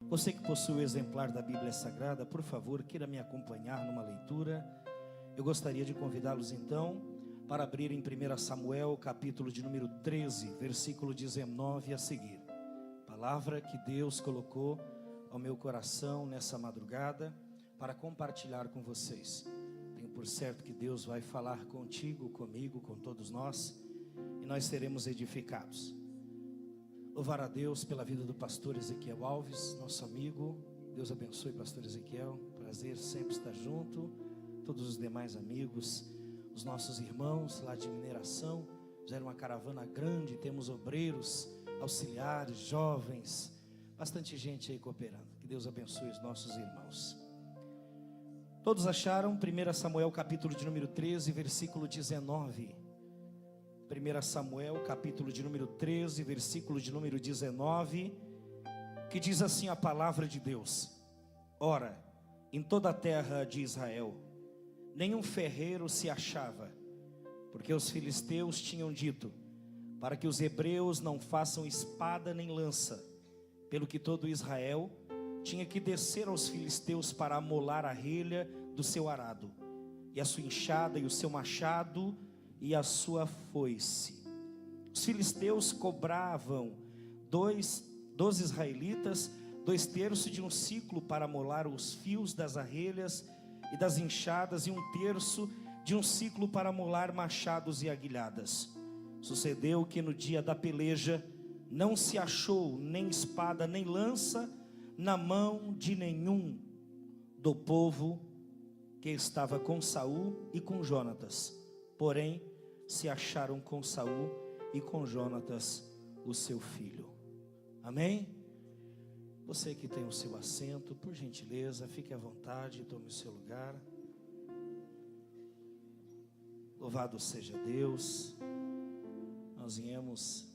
Você que possui o exemplar da Bíblia Sagrada, por favor, queira me acompanhar numa leitura. Eu gostaria de convidá-los então para abrir em 1 Samuel, capítulo de número 13, versículo 19 a seguir. Palavra que Deus colocou ao meu coração nessa madrugada para compartilhar com vocês. Tenho por certo que Deus vai falar contigo, comigo, com todos nós, e nós seremos edificados. Louvar a Deus pela vida do pastor Ezequiel Alves, nosso amigo. Deus abençoe, pastor Ezequiel. Prazer sempre estar junto. Todos os demais amigos, os nossos irmãos lá de mineração. Fizeram uma caravana grande, temos obreiros, auxiliares, jovens, bastante gente aí cooperando. Que Deus abençoe os nossos irmãos. Todos acharam 1 Samuel capítulo de número 13, versículo 19. 1 Samuel, capítulo de número 13, versículo de número 19, que diz assim a palavra de Deus: Ora, em toda a terra de Israel, nenhum ferreiro se achava, porque os filisteus tinham dito, para que os hebreus não façam espada nem lança, pelo que todo Israel tinha que descer aos filisteus para amolar a relha do seu arado, e a sua enxada e o seu machado, e a sua foice. Os filisteus cobravam dos israelitas 2 terços de um siclo para molar os fios das arrelhas e das enxadas, e 1 terço de um siclo para molar machados e aguilhadas. Sucedeu que no dia da peleja não se achou nem espada nem lança na mão de nenhum do povo que estava com Saul e com Jonatas. Porém, se acharam com Saul e com Jonatas, o seu filho. Amém? Você que tem o seu assento, por gentileza, fique à vontade, tome o seu lugar. Louvado seja Deus. Nós viemos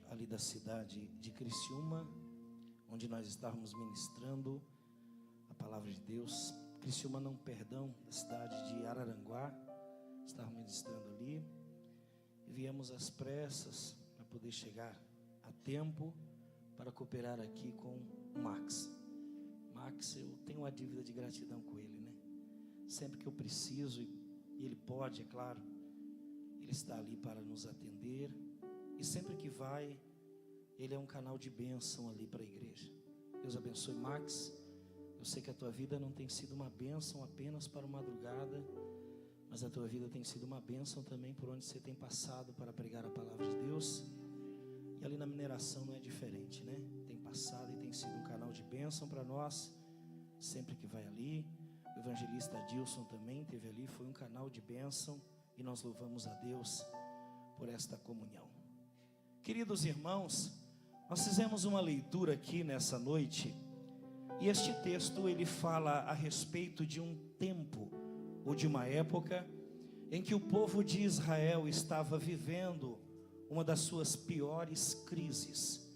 ali da cidade de Criciúma, onde nós estávamos ministrando a palavra de Deus. Criciúma não, perdão, da cidade de Araranguá. Estávamos ministrando ali e viemos às pressas para poder chegar a tempo para cooperar aqui com o Max. Max, eu tenho uma dívida de gratidão com ele, né? Sempre que eu preciso, e ele pode, é claro, ele está ali para nos atender, e sempre que vai, ele é um canal de bênção ali para a igreja. Deus abençoe, Max. Eu sei que a tua vida não tem sido uma bênção apenas para a madrugada, mas a tua vida tem sido uma bênção também por onde você tem passado para pregar a palavra de Deus. E ali na mineração não é diferente, né? Tem passado e tem sido um canal de bênção para nós, sempre que vai ali. O evangelista Adilson também esteve ali, foi um canal de bênção, e nós louvamos a Deus por esta comunhão. Queridos irmãos, nós fizemos uma leitura aqui nessa noite, e este texto ele fala a respeito de um tempo, ou de uma época em que o povo de Israel estava vivendo uma das suas piores crises.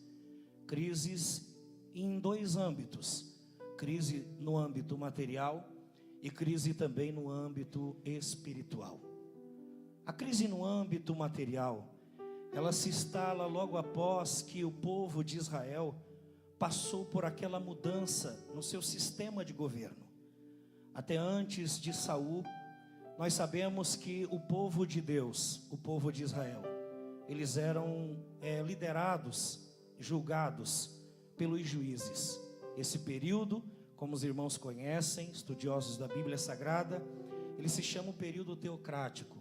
Crises em 2 âmbitos: crise no âmbito material e crise também no âmbito espiritual. A crise no âmbito material, ela se instala logo após que o povo de Israel passou por aquela mudança no seu sistema de governo. Até antes de Saul, nós sabemos que o povo de Deus, o povo de Israel, eles eram liderados, julgados pelos juízes. Esse período, como os irmãos conhecem, estudiosos da Bíblia Sagrada, ele se chama o período teocrático.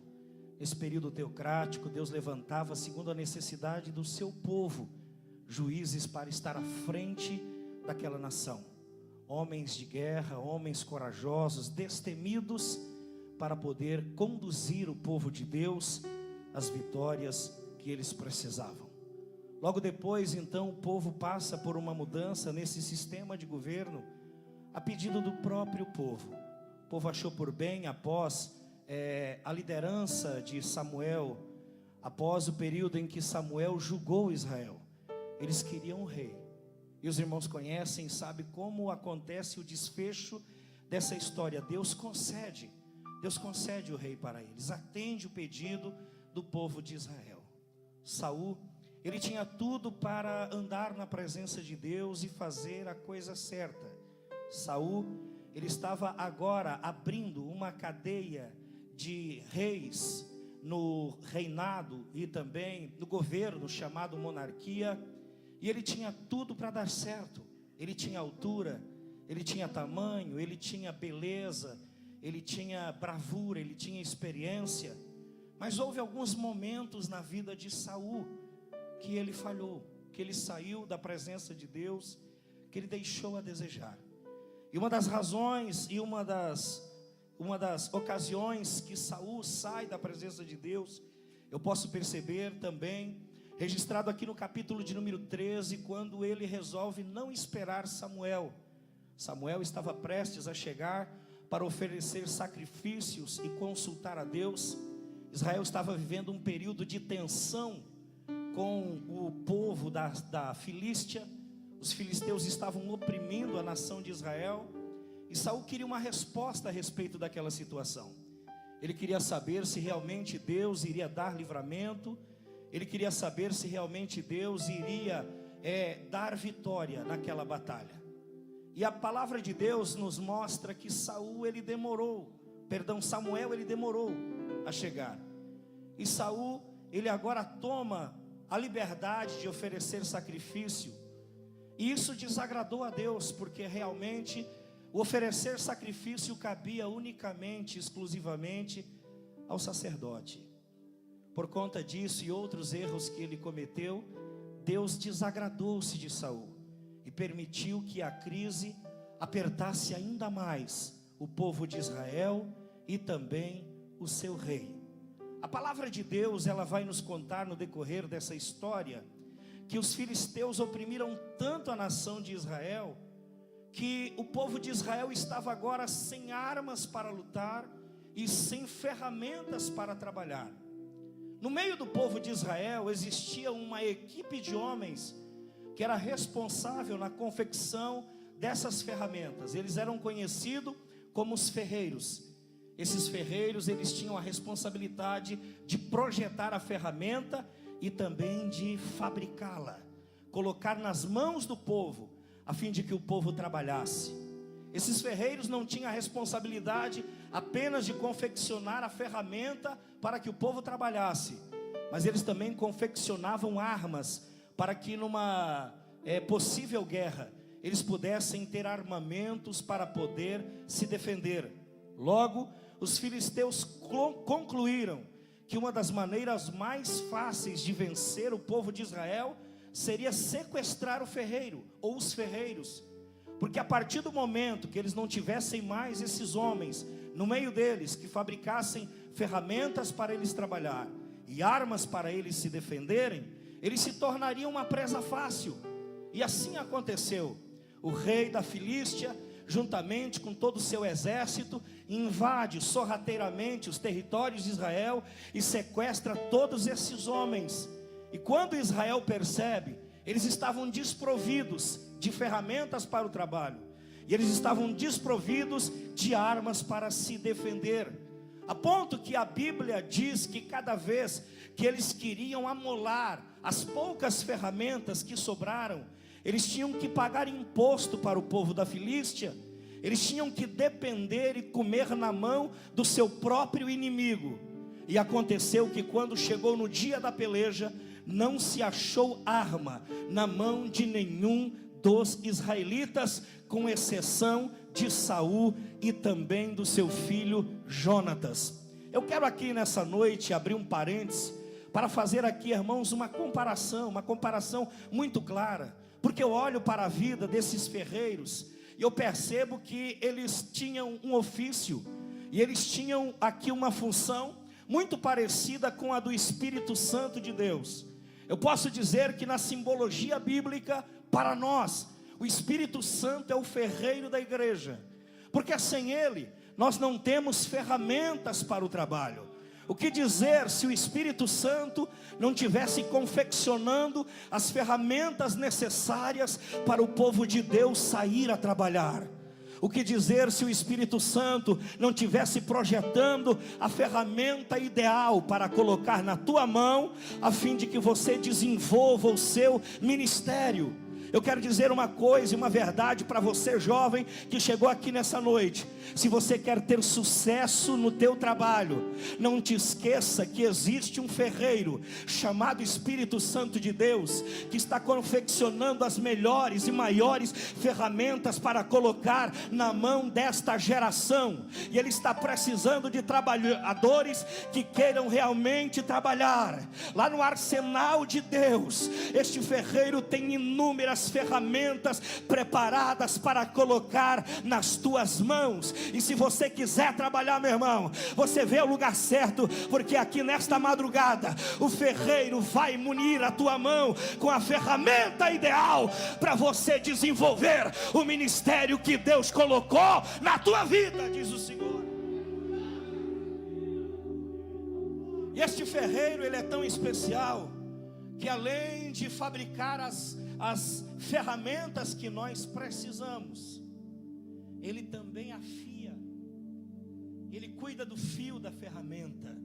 Nesse período teocrático, Deus levantava, segundo a necessidade do seu povo, juízes para estar à frente daquela nação. Homens de guerra, homens corajosos, destemidos, para poder conduzir o povo de Deus às vitórias que eles precisavam. Logo depois, então, o povo passa por uma mudança nesse sistema de governo, a pedido do próprio povo. O povo achou por bem, após a liderança de Samuel, após o período em que Samuel julgou Israel, eles queriam um rei. E os irmãos conhecem, sabem como acontece o desfecho dessa história. Deus concede o rei para eles, atende o pedido do povo de Israel. Saul, ele tinha tudo para andar na presença de Deus e fazer a coisa certa. Saul, ele estava agora abrindo uma cadeia de reis no reinado e também no governo chamado monarquia, e ele tinha tudo para dar certo. Ele tinha altura, ele tinha tamanho, ele tinha beleza, ele tinha bravura, ele tinha experiência. Mas houve alguns momentos na vida de Saul que ele falhou, que ele saiu da presença de Deus, que ele deixou a desejar. E uma das razões e uma das ocasiões que Saul sai da presença de Deus, eu posso perceber também, registrado aqui no capítulo de número 13, quando ele resolve não esperar Samuel. Samuel estava prestes a chegar para oferecer sacrifícios e consultar a Deus. Israel estava vivendo um período de tensão com o povo da Filístia. Os filisteus estavam oprimindo a nação de Israel, e Saul queria uma resposta a respeito daquela situação. Ele queria saber se realmente Deus iria dar livramento, ele queria saber se realmente Deus iria dar vitória naquela batalha. E a palavra de Deus nos mostra que Samuel ele demorou a chegar. E Saul, ele agora toma a liberdade de oferecer sacrifício. E isso desagradou a Deus, porque realmente o oferecer sacrifício cabia unicamente, exclusivamente ao sacerdote. Por conta disso e outros erros que ele cometeu, Deus desagradou-se de Saul e permitiu que a crise apertasse ainda mais o povo de Israel e também o seu rei. A palavra de Deus, ela vai nos contar no decorrer dessa história que os filisteus oprimiram tanto a nação de Israel, que o povo de Israel estava agora sem armas para lutar e sem ferramentas para trabalhar. No meio do povo de Israel existia uma equipe de homens que era responsável na confecção dessas ferramentas. Eles eram conhecidos como os ferreiros. Esses ferreiros, eles tinham a responsabilidade de projetar a ferramenta e também de fabricá-la, colocar nas mãos do povo, a fim de que o povo trabalhasse. Esses ferreiros não tinham a responsabilidade apenas de confeccionar a ferramenta para que o povo trabalhasse, mas eles também confeccionavam armas para que numa possível guerra eles pudessem ter armamentos para poder se defender. Logo, os filisteus concluíram que uma das maneiras mais fáceis de vencer o povo de Israel seria sequestrar o ferreiro ou os ferreiros, porque a partir do momento que eles não tivessem mais esses homens no meio deles que fabricassem ferramentas para eles trabalhar e armas para eles se defenderem, eles se tornariam uma presa fácil. E assim aconteceu. O rei da Filístia, juntamente com todo o seu exército, invade sorrateiramente os territórios de Israel e sequestra todos esses homens. E quando Israel percebe, eles estavam desprovidos de ferramentas para o trabalho, e eles estavam desprovidos de armas para se defender, a ponto que a Bíblia diz que cada vez que eles queriam amolar as poucas ferramentas que sobraram, eles tinham que pagar imposto para o povo da Filístia. Eles tinham que depender e comer na mão do seu próprio inimigo. E aconteceu que quando chegou no dia da peleja, não se achou arma na mão de nenhum dos israelitas, com exceção de Saul e também do seu filho Jonatas. Eu quero aqui nessa noite abrir um parênteses para fazer aqui, irmãos, uma comparação muito clara, porque eu olho para a vida desses ferreiros e eu percebo que eles tinham um ofício, e eles tinham aqui uma função muito parecida com a do Espírito Santo de Deus. Eu posso dizer que na simbologia bíblica, para nós, o Espírito Santo é o ferreiro da igreja, porque sem ele, nós não temos ferramentas para o trabalho. O que dizer se o Espírito Santo não tivesse confeccionando as ferramentas necessárias para o povo de Deus sair a trabalhar? O que dizer se o Espírito Santo não tivesse projetando a ferramenta ideal para colocar na tua mão, a fim de que você desenvolva o seu ministério? Eu quero dizer uma coisa e uma verdade para você jovem que chegou aqui nessa noite. Se você quer ter sucesso no teu trabalho, não te esqueça que existe um ferreiro chamado Espírito Santo de Deus, que está confeccionando as melhores e maiores ferramentas para colocar na mão desta geração. E ele está precisando de trabalhadores que queiram realmente trabalhar. Lá no arsenal de Deus, este ferreiro tem inúmeras ferramentas preparadas para colocar nas tuas mãos. E se você quiser trabalhar, meu irmão, você vê o lugar certo, porque aqui nesta madrugada o ferreiro vai munir a tua mão com a ferramenta ideal para você desenvolver o ministério que Deus colocou na tua vida, diz o Senhor. E este ferreiro, ele é tão especial que além de fabricar as ferramentas que nós precisamos, ele também afia, ele cuida do fio da ferramenta.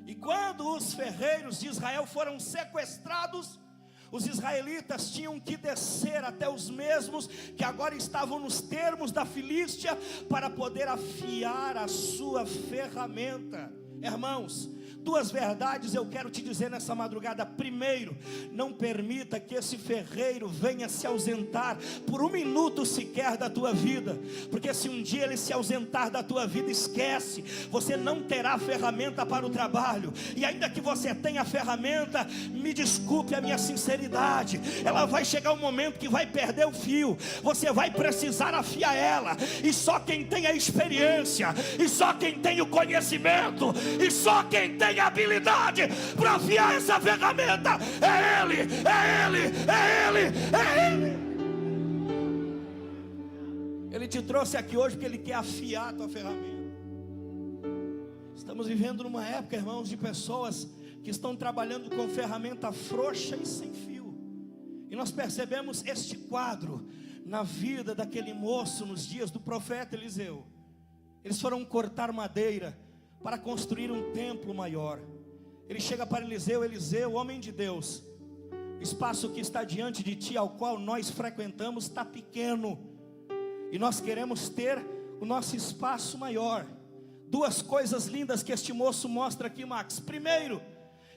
E quando os ferreiros de Israel foram sequestrados, os israelitas tinham que descer até os mesmos que agora estavam nos termos da Filístia para poder afiar a sua ferramenta. Irmãos, duas verdades eu quero te dizer nessa madrugada. Primeiro, não permita que esse ferreiro venha se ausentar por um minuto sequer da tua vida, porque se um dia ele se ausentar da tua vida, esquece, você não terá ferramenta para o trabalho. E ainda que você tenha ferramenta, me desculpe a minha sinceridade, ela vai chegar um momento que vai perder o fio, você vai precisar afiar ela, e só quem tem a experiência, e só quem tem o conhecimento, e só quem tem a habilidade para afiar essa ferramenta é Ele, é Ele, é Ele, é Ele. Ele te trouxe aqui hoje porque Ele quer afiar a tua ferramenta. Estamos vivendo numa época, irmãos, de pessoas que estão trabalhando com ferramenta frouxa e sem fio. E nós percebemos este quadro na vida daquele moço nos dias do profeta Eliseu. Eles foram cortar madeira para construir um templo maior. Ele chega para Eliseu: Eliseu, homem de Deus, o espaço que está diante de ti, ao qual nós frequentamos, está pequeno, e nós queremos ter o nosso espaço maior. Duas coisas lindas que este moço mostra aqui, Max. Primeiro,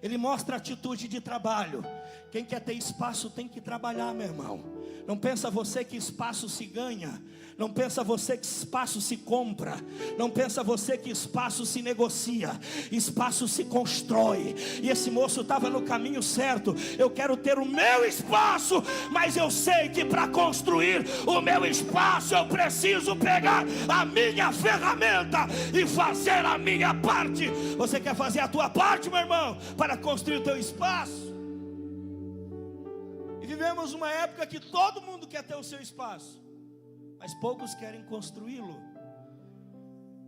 ele mostra a atitude de trabalho. Quem quer ter espaço tem que trabalhar, meu irmão. Não pensa você que espaço se ganha, não pensa você que espaço se compra, não pensa você que espaço se negocia, espaço se constrói. E esse moço estava no caminho certo. Eu quero ter o meu espaço, mas eu sei que para construir o meu espaço eu preciso pegar a minha ferramenta e fazer a minha parte. Você quer fazer a tua parte, meu irmão, para construir o teu espaço? E vivemos uma época que todo mundo quer ter o seu espaço, mas poucos querem construí-lo.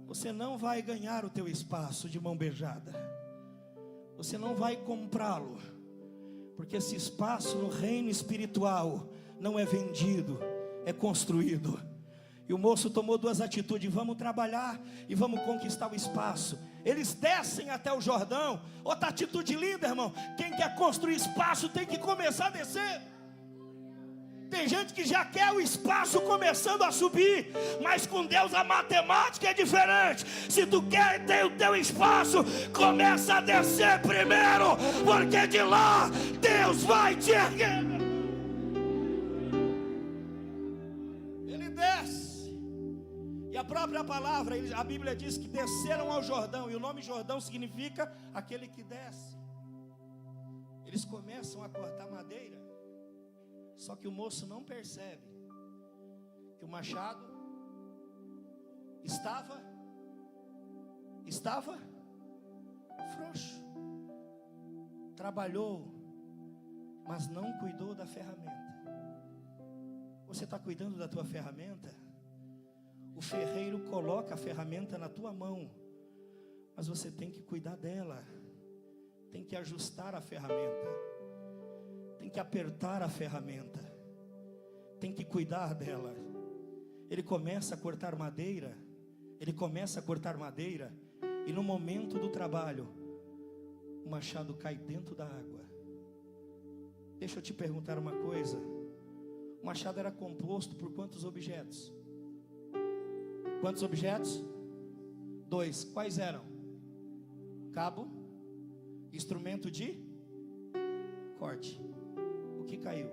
Você não vai ganhar o teu espaço de mão beijada, você não vai comprá-lo, porque esse espaço no reino espiritual não é vendido, é construído. E o moço tomou duas atitudes: vamos trabalhar e vamos conquistar o espaço. Eles descem até o Jordão. Outra atitude linda, irmão: quem quer construir espaço tem que começar a descer. Tem gente que já quer o espaço começando a subir, mas com Deus a matemática é diferente. Se tu quer ter o teu espaço, começa a descer primeiro, porque de lá Deus vai te erguer. Ele desce, e a própria palavra, a Bíblia diz que desceram ao Jordão, e o nome Jordão significa aquele que desce. Eles começam a cortar madeira. Só que o moço não percebe que o machado estava frouxo. Trabalhou, mas não cuidou da ferramenta. Você está cuidando da tua ferramenta? O ferreiro coloca a ferramenta na tua mão, mas você tem que cuidar dela, tem que ajustar a ferramenta, tem que apertar a ferramenta, tem que cuidar dela. ele começa a cortar madeira, e no momento do trabalho, o machado cai dentro da água. Deixa eu te perguntar uma coisa: o machado era composto por quantos objetos? Quantos objetos? 2. Quais eram? Cabo, instrumento de corte. O que caiu?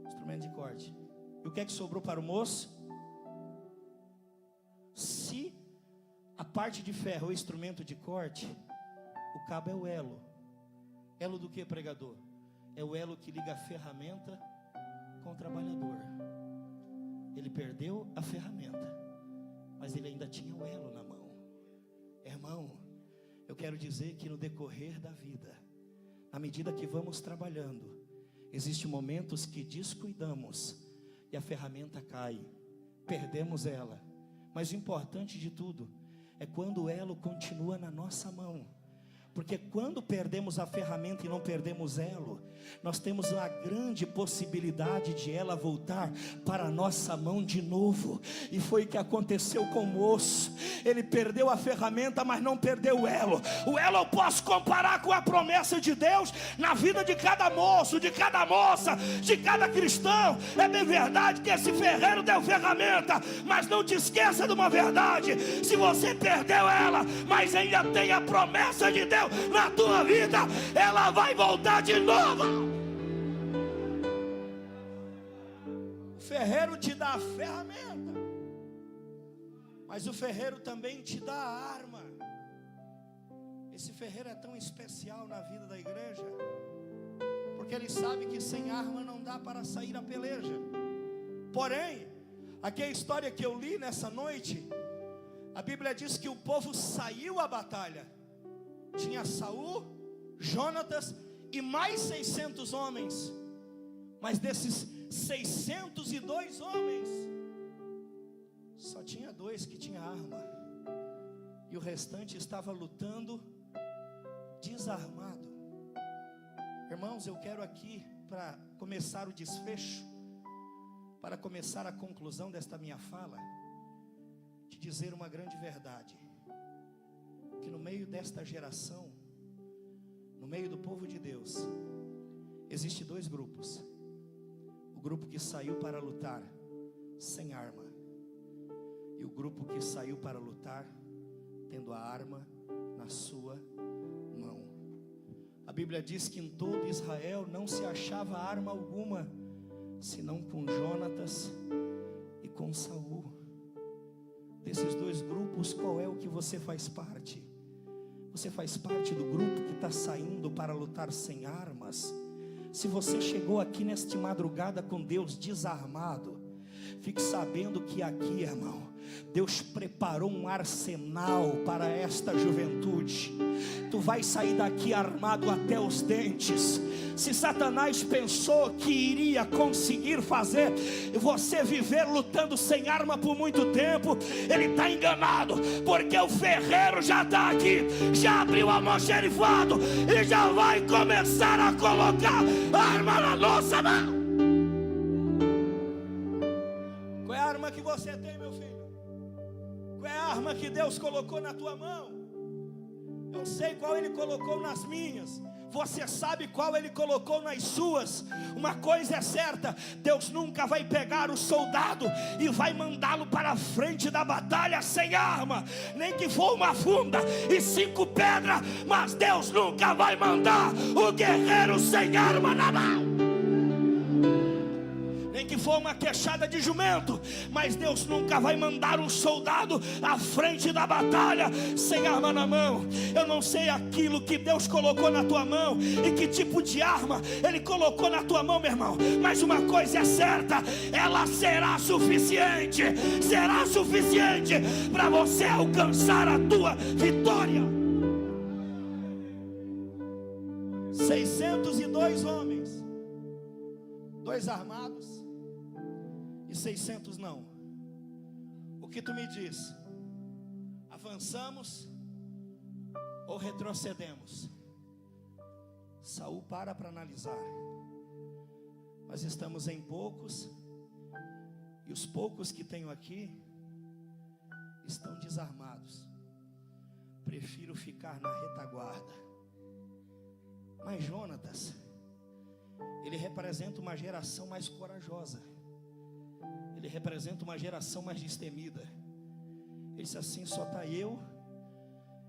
Instrumento de corte. E o que é que sobrou para o moço? Se a parte de ferro é o instrumento de corte, o cabo é o elo. Elo do que, pregador? É o elo que liga a ferramenta com o trabalhador. Ele perdeu a ferramenta, mas ele ainda tinha o elo na mão. Irmão, eu quero dizer que no decorrer da vida, à medida que vamos trabalhando, existem momentos que descuidamos e a ferramenta cai, perdemos ela. Mas o importante de tudo é quando o elo continua na nossa mão. Porque quando perdemos a ferramenta e não perdemos elo, nós temos uma grande possibilidade de ela voltar para a nossa mão de novo. E foi o que aconteceu com o moço. Ele perdeu a ferramenta, mas não perdeu o elo. O elo eu posso comparar com a promessa de Deus na vida de cada moço, de cada moça, de cada cristão. É bem verdade que esse ferreiro deu ferramenta, mas não te esqueça de uma verdade: se você perdeu ela, mas ainda tem a promessa de Deus na tua vida, ela vai voltar de novo. O ferreiro te dá a ferramenta, mas o ferreiro também te dá a arma. Esse ferreiro é tão especial na vida da igreja, porque ele sabe que sem arma não dá para sair a peleja. Porém, aqui é a história que eu li nessa noite. A Bíblia diz que o povo saiu à batalha. Tinha Saul, Jonatas e mais 600 homens. Mas desses 602 homens, só tinha 2 que tinham arma, e o restante estava lutando desarmado. Irmãos, eu quero aqui, para começar o desfecho, para começar a conclusão desta minha fala, te dizer uma grande verdade: que no meio desta geração, no meio do povo de Deus, existem 2 grupos. O grupo que saiu para lutar sem arma, e o grupo que saiu para lutar tendo a arma na sua mão. A Bíblia diz que em todo Israel não se achava arma alguma, senão com Jonatas e com Saul. Desses 2 grupos, qual é o que você faz parte? Você faz parte do grupo que está saindo para lutar sem armas? Se você chegou aqui nesta madrugada com Deus desarmado, fique sabendo que aqui, irmão, Deus preparou um arsenal para esta juventude. Tu vai sair daqui armado até os dentes. Se Satanás pensou que iria conseguir fazer você viver lutando sem arma por muito tempo, ele está enganado, porque o ferreiro já está aqui, já abriu a almoxerifado e já vai começar a colocar arma na nossa mão. Qual é a arma que você tem, meu filho? Qual é a arma que Deus colocou na tua mão? Eu sei qual Ele colocou nas minhas. Você sabe qual Ele colocou nas suas. Uma coisa é certa: Deus nunca vai pegar o soldado e vai mandá-lo para a frente da batalha sem arma, nem que for uma funda e 5 pedras. Mas Deus nunca vai mandar o guerreiro sem arma na mão, nem que for uma queixada de jumento. Mas Deus nunca vai mandar um soldado à frente da batalha sem arma na mão. Eu não sei aquilo que Deus colocou na tua mão e que tipo de arma Ele colocou na tua mão, meu irmão, mas uma coisa é certa: ela será suficiente para você alcançar a tua vitória. 602 homens, 2 armados e 600 não. O que tu me diz? Avançamos ou retrocedemos? Saul para analisar. Nós estamos em poucos e os poucos que tenho aqui estão desarmados. Prefiro ficar na retaguarda. Mas Jonatas, ele representa uma geração mais corajosa. Ele representa uma geração mais destemida. Ele disse assim: só está eu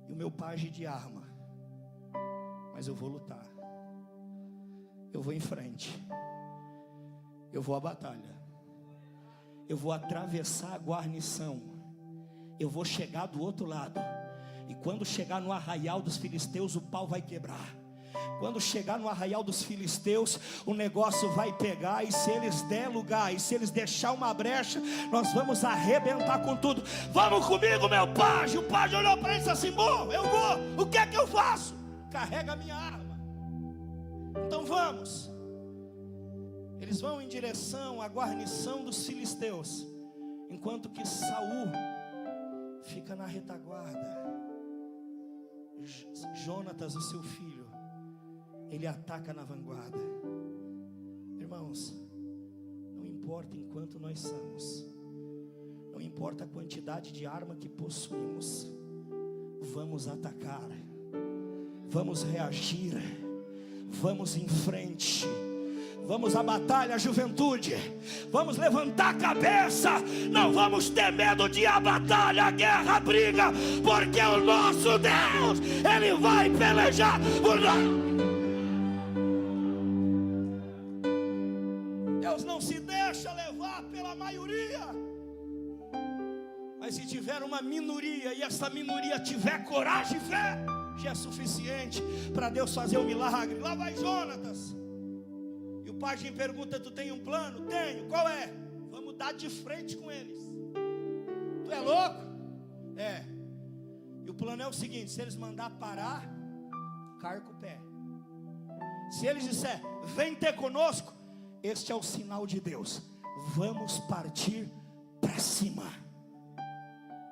e o meu pajem de arma, mas eu vou lutar, eu vou em frente, eu vou à batalha, eu vou atravessar a guarnição, eu vou chegar do outro lado. E quando chegar no arraial dos filisteus, o pau vai quebrar. Quando chegar no arraial dos filisteus, o negócio vai pegar. E se eles der lugar, e se eles deixar uma brecha, nós vamos arrebentar com tudo. Vamos comigo, meu pajem. O pajem olhou para ele e disse assim: bom, eu vou. O que é que eu faço? Carrega a minha arma. Então vamos. Eles vão em direção à guarnição dos filisteus, enquanto que Saul fica na retaguarda. Jonatas, o seu filho, ele ataca na vanguarda. Irmãos, não importa em quanto nós somos, não importa a quantidade de arma que possuímos, vamos atacar, vamos reagir, vamos em frente. Vamos à batalha, juventude. Vamos levantar a cabeça. Não vamos ter medo de a batalha, a guerra, a briga, porque o nosso Deus, Ele vai pelejar por nós. Deus não se deixa levar pela maioria. Mas se tiver uma minoria e essa minoria tiver coragem e fé, já é suficiente para Deus fazer um milagre. Lá vai Jonatas. O pajem pergunta: tu tem um plano? Tenho. Qual é? Vamos dar de frente com eles. Tu é louco? É. E o plano é o seguinte: se eles mandar parar, carca o pé. Se eles disser: vem ter conosco, este é o sinal de Deus. Vamos partir para cima.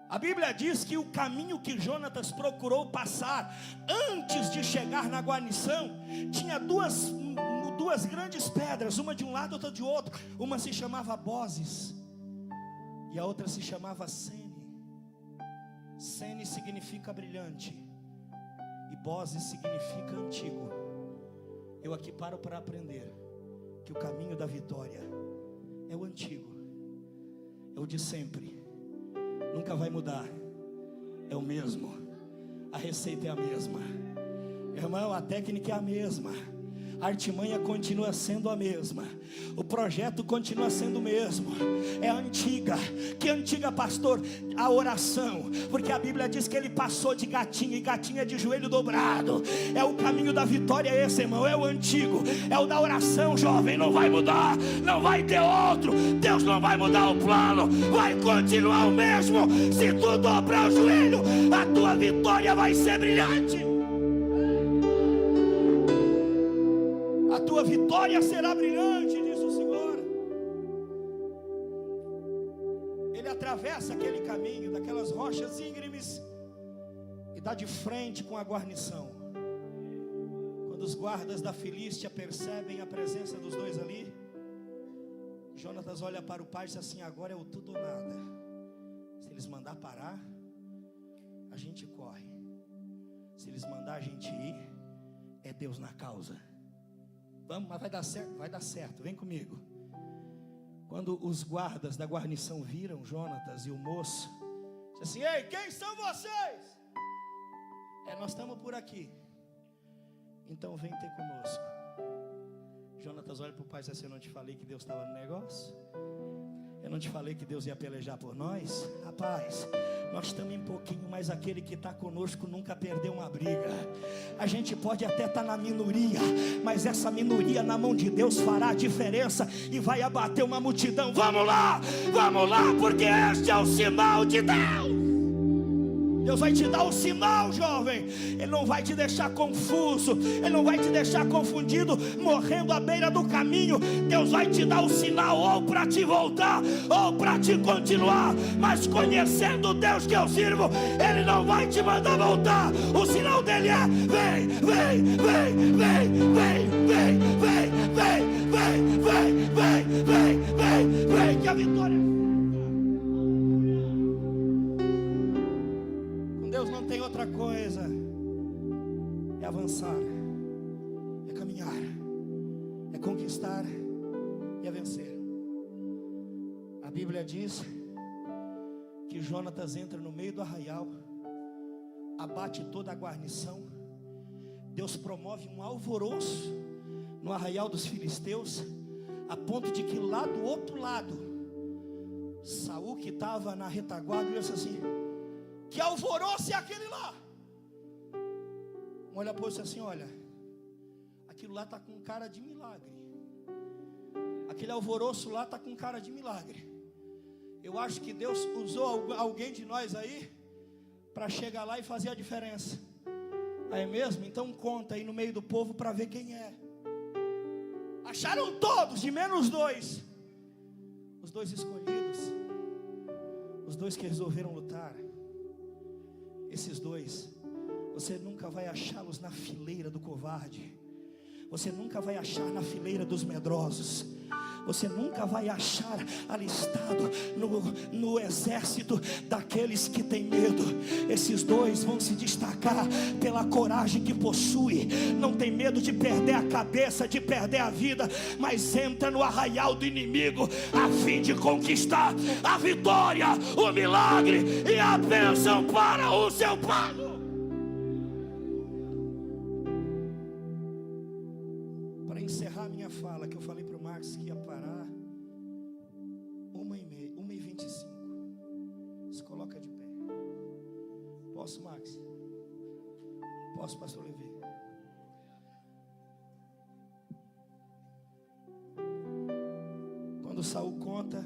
A Bíblia diz que o caminho que Jonatas procurou passar antes de chegar na guarnição tinha duas grandes pedras, uma de um lado, outra de outro. Uma se chamava Bozes e a outra se chamava Sene. Sene significa brilhante e Bozes significa antigo. Eu aqui paro para aprender que o caminho da vitória é o antigo, é o de sempre, nunca vai mudar, é o mesmo. A receita é a mesma, irmão, a técnica é a mesma, a artimanha continua sendo a mesma, o projeto continua sendo o mesmo, é antiga. Que antiga, pastor? A oração, porque a Bíblia diz que ele passou de gatinha, e gatinha de joelho dobrado. É o caminho da vitória esse, irmão, é o antigo, é o da oração, jovem. Não vai mudar, não vai ter outro. Deus não vai mudar o plano, vai continuar o mesmo. Se tu dobrar o joelho, a tua vitória vai ser brilhante. A tua vitória será brilhante, diz o Senhor. Ele atravessa aquele caminho daquelas rochas íngremes e dá de frente com a guarnição. Quando os guardas da Filístia percebem a presença dos dois ali, Jonatas olha para o pai e diz assim: agora é o tudo ou nada. Se eles mandar parar, a gente corre. Se eles mandar a gente ir, é Deus na causa. Vamos, mas vai dar certo, vai dar certo, vem comigo. Quando os guardas da guarnição viram Jonatas e o moço, disse assim: ei, quem são vocês? Nós estamos por aqui. Então vem ter conosco. Jonatas olha para o pai e diz assim: eu não te falei que Deus estava no negócio? Eu não te falei que Deus ia pelejar por nós? Rapaz, nós estamos em pouquinho, mas aquele que está conosco nunca perdeu uma briga. A gente pode até estar na minoria, mas essa minoria na mão de Deus fará a diferença e vai abater uma multidão. Vamos lá, porque este é o sinal de Deus. Deus vai te dar o sinal, jovem. Ele não vai te deixar confuso, Ele não vai te deixar confundido, morrendo à beira do caminho. Deus vai te dar o sinal, ou para te voltar, ou para te continuar. Mas conhecendo o Deus que eu sirvo, Ele não vai te mandar voltar. O sinal dele é: vem, vem, vem, vem, vem, vem, vem, vem, vem, vem, vem, vem, vem, vem, que a vitória. Com Deus não tem outra coisa. É avançar, é caminhar, é conquistar e é vencer. A Bíblia diz que Jonatas entra no meio do arraial, abate toda a guarnição. Deus promove um alvoroço no arraial dos filisteus, a ponto de que lá do outro lado, Saul, que estava na retaguarda, disse assim: que alvoroço é aquele lá? Olha para você assim: olha, aquilo lá está com cara de milagre. Aquele alvoroço lá está com cara de milagre. Eu acho que Deus usou alguém de nós aí para chegar lá e fazer a diferença. É mesmo? Então conta aí no meio do povo para ver quem é. Acharam todos, de menos dois. Os dois escolhidos, os dois que resolveram lutar. Esses dois, você nunca vai achá-los na fileira do covarde. Você nunca vai achar na fileira dos medrosos. Você nunca vai achar alistado no exército daqueles que têm medo. Esses dois vão se destacar pela coragem que possui. Não tem medo de perder a cabeça, de perder a vida, mas entra no arraial do inimigo a fim de conquistar a vitória, o milagre e a bênção para o seu povo. Para encerrar minha fala, que eu falei para o Marcos que ia parar 1h25. Se coloca de pé. Posso, Max? Posso, pastor Levi? Quando Saul conta,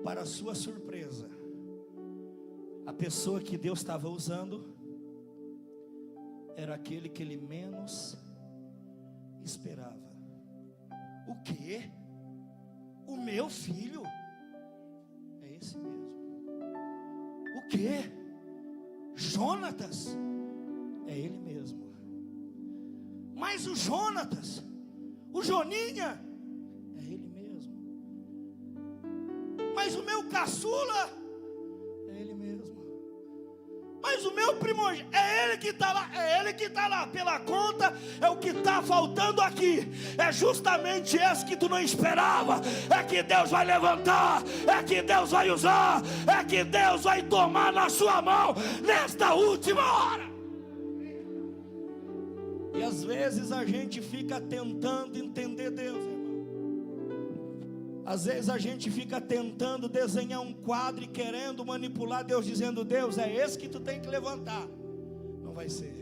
para sua surpresa, a pessoa que Deus estava usando era aquele que ele menos esperava. O quê? O meu filho? É esse mesmo. O quê? Jonatas? É ele mesmo. Mas o Jonatas, o Joninha, é ele mesmo. Mas o meu caçula, é ele mesmo. Mas o meu primogênito, é ele que está lá, é ele que está lá, pela conta, é o que está faltando aqui, é justamente esse que tu não esperava, é que Deus vai levantar, é que Deus vai usar, é que Deus vai tomar na sua mão, nesta última hora. E às vezes a gente fica tentando entender Deus, irmão. Às vezes a gente fica tentando desenhar um quadro e querendo manipular Deus, dizendo: Deus, é esse que tu tem que levantar. Não vai ser.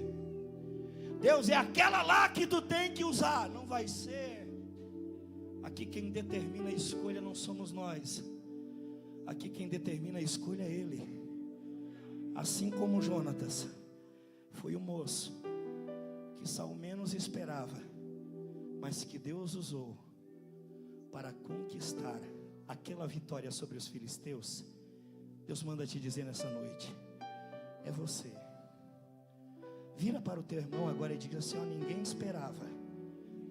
Deus, é aquela lá que tu tem que usar. Não vai ser. Aqui quem determina a escolha não somos nós. Aqui quem determina a escolha é Ele. Assim como Jonatas foi o moço que Saul menos esperava, mas que Deus usou para conquistar aquela vitória sobre os filisteus. Deus manda te dizer nessa noite: é você. Vira para o teu irmão agora e diga assim: ó, ninguém esperava,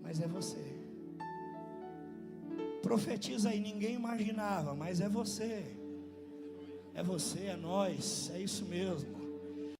mas é você. Profetiza aí: ninguém imaginava, mas é você. É você, é nós, é isso mesmo.